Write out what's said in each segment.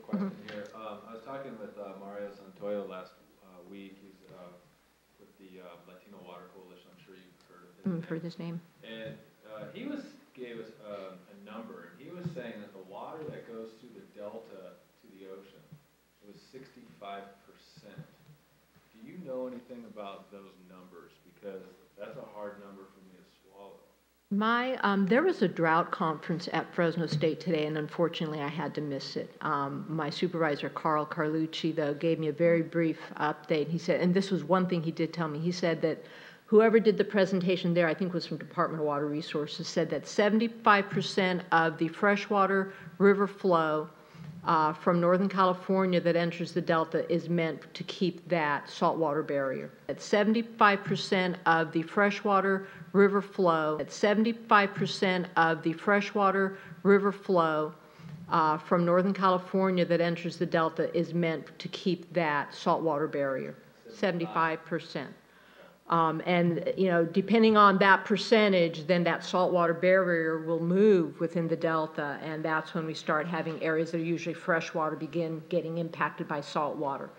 question here. I was talking with Mario Santoyo last week. He's with the Latino Water Coalition. I'm sure you've heard of his name. Heard his name. And he gave us a number, and he was saying that the water that goes through the delta to the ocean was 65%. Do you know anything about those numbers? Because that's a hard number for me to swallow. There was a drought conference at Fresno State today, and unfortunately I had to miss it. My supervisor, Carl Carlucci, though, gave me a very brief update. He said, and this was one thing he did tell me, he said that whoever did the presentation there, I think was from Department of Water Resources, said that 75% of the freshwater river flow from Northern California that enters the Delta is meant to keep that saltwater barrier. At 75% of the freshwater river flow, at 75% of the freshwater river flow from Northern California that enters the Delta is meant to keep that saltwater barrier. 75%. And, you know, depending on that percentage, then that saltwater barrier will move within the Delta, and that's when we start having areas that are usually freshwater begin getting impacted by saltwater.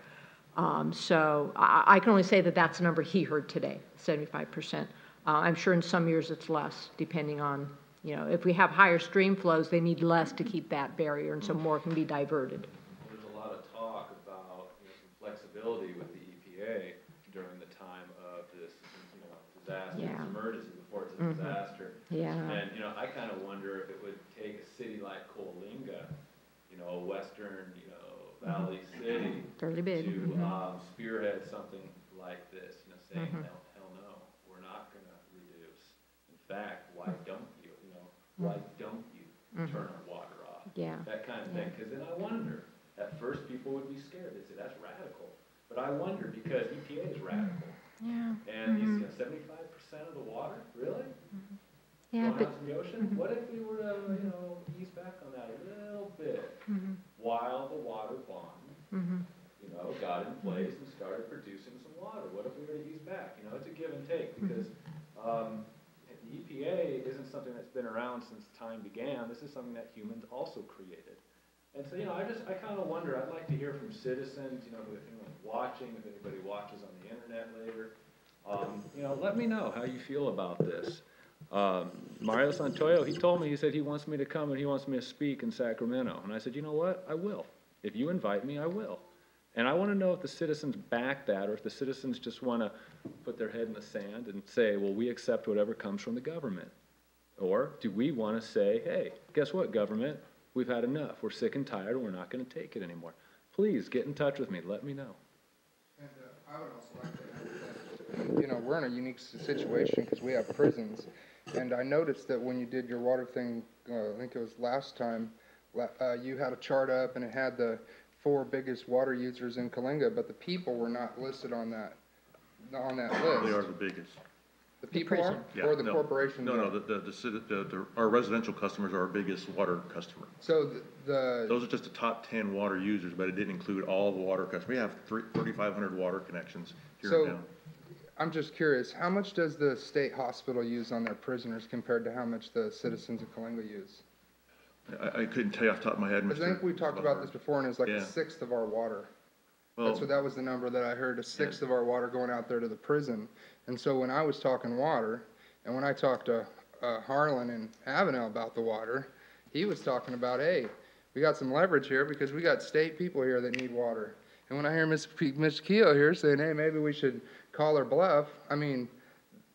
So I can only say that that's the number he heard today, 75%. I'm sure in some years it's less, depending on, you know, if we have higher stream flows, they need less to keep that barrier, and so more can be diverted. There's a lot of talk about, you know, some flexibility with the EPA during the time of this, you know, disaster, this emergency before it's a disaster. Yeah. And, you know, I kind of wonder if it would take a city like Coalinga, you know, a western, you know, valley city, fairly big, to spearhead something like this, you know, saying, hell no, we're not going to reduce. In fact, why don't you, you know, why don't you turn our water off? Yeah. That kind of thing. Because then I wonder, at first people would be scared. They'd say, that's radical. But I wonder, because EPA is radical. Yeah. And you know, 75% of the water, really? Yeah, going out to the ocean? What if we were to, you know, ease back on that a little bit while the water bond, you know, got in place and started producing some water? What if we were to ease back? You know, it's a give and take, because the EPA isn't something that's been around since time began. This is something that humans also created. And so, you know, I kind of wonder, I'd like to hear from citizens, you know, if anyone's watching, if anybody watches on the internet later, you know, let me know how you feel about this. Mario Santoyo, he told me, he said he wants me to come and he wants me to speak in Sacramento. And I said, you know what, I will. If you invite me, I will. And I want to know if the citizens back that, or if the citizens just want to put their head in the sand and say, well, we accept whatever comes from the government. Or do we want to say, hey, guess what, government? We've had enough. We're sick and tired, and we're not going to take it anymore. Please get in touch with me. Let me know. And I would also like to add that, you know, we're in a unique situation because we have prisons. And I noticed that when you did your water thing, I think it was last time, you had a chart up and it had the 4 biggest water users in Coalinga, but the people were not listed on that list. They are the biggest. The people are? Yeah, or the corporations? No, our residential customers are our biggest water customer. So those are just the top 10 water users, but it didn't include all the water customers. We have 3,500 water connections here in town. I'm just curious, how much does the state hospital use on their prisoners compared to how much the citizens of Coalinga use? I couldn't tell you off the top of my head. I think we talked about this before, and it's like a sixth of our water. Well, that was the number that I heard, a sixth of our water going out there to the prison. And so when I was talking water, and when I talked to Harlan and Avenel about the water, he was talking about, hey, we got some leverage here because we got state people here that need water. And when I hear Ms. Keogh here saying, hey, maybe we should call her bluff, I mean,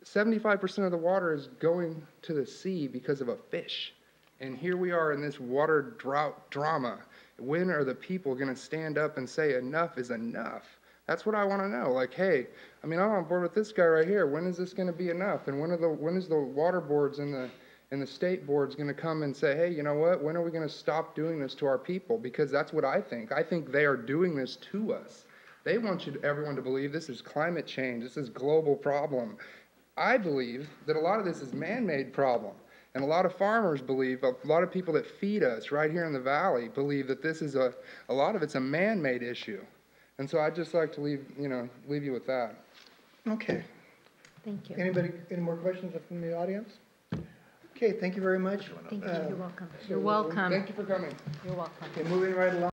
75% of the water is going to the sea because of a fish. And here we are in this water drought drama. When are the people going to stand up and say enough is enough? That's what I want to know. Like, hey, I mean, I'm on board with this guy right here. When is this going to be enough? And when is the water boards and the state boards going to come and say, hey, you know what? When are we going to stop doing this to our people? Because that's what I think. I think they are doing this to us. They want everyone to believe this is climate change. This is global problem. I believe that a lot of this is man-made problem. And a lot of farmers believe, a lot of people that feed us right here in the valley believe that this is a lot of it's a man-made issue. And so I'd just like to leave you with that. Okay. Thank you. Anybody, any more questions from the audience? Okay, thank you very much. Thank you. You're welcome. You're welcome. Thank you for coming. You're welcome. Okay, moving right along.